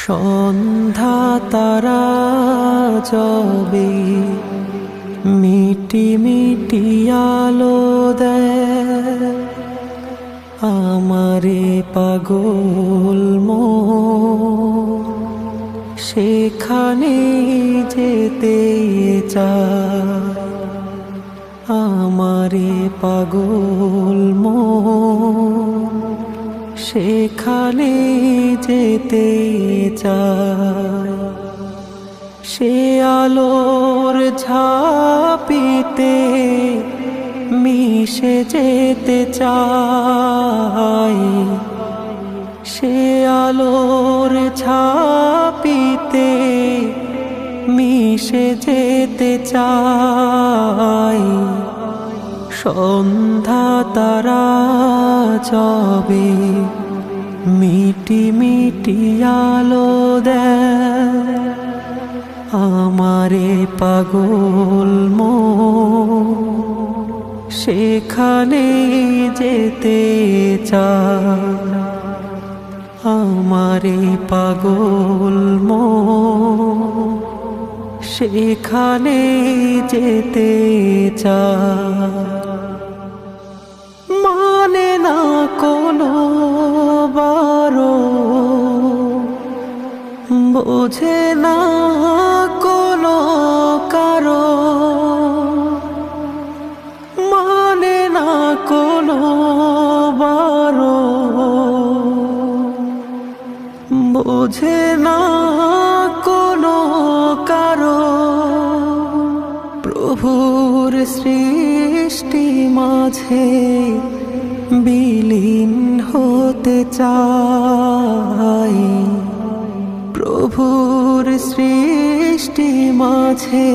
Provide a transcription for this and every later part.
সন্ধ্যা তারা যবে মিটি মিটি আলো দেয়, আমারে পাগল মন সেখানে যেতে চায়। আমারে পাগল মন সেখানে যেতে চায়। সে আলোর ঝাঁপিতে মিশে যেতে চায়। সে আলোর ঝাঁপিতে মিশে যেতে চায়। সন্ধ্যা তারা যবে মিটি মিটি আলো দেয়, আমারে পাগল মন সেখানে যেতে চায়। আমারে পাগল মন সেখানে যেতে চায়। মানে না কোনো বারো, বোঝে না কোনো কারো। মানে না কোনো বারো, বোঝে না কোনো কারো। প্রভুর সৃষ্টি মাঝে বিলীন হতে চাই। প্রভুর সৃষ্টি মাঝে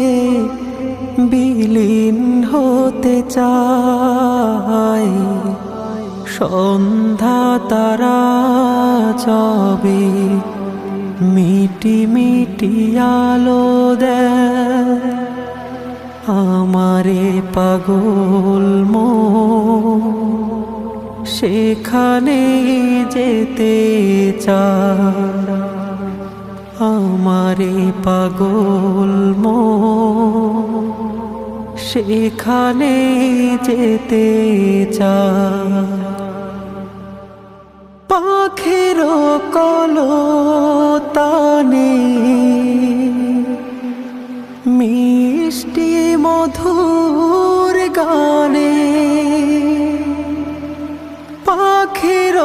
বিলীন হতে চাই। সন্ধ্যা তারা যবে মিটি মিটি আলো দেয়, আমারে পাগল মন সেখানে যেতে চায়। আমারে পাগল মন সেখানে যেতে চায়। পাখির কলতানে মিষ্টি মধুর গানে, পাখির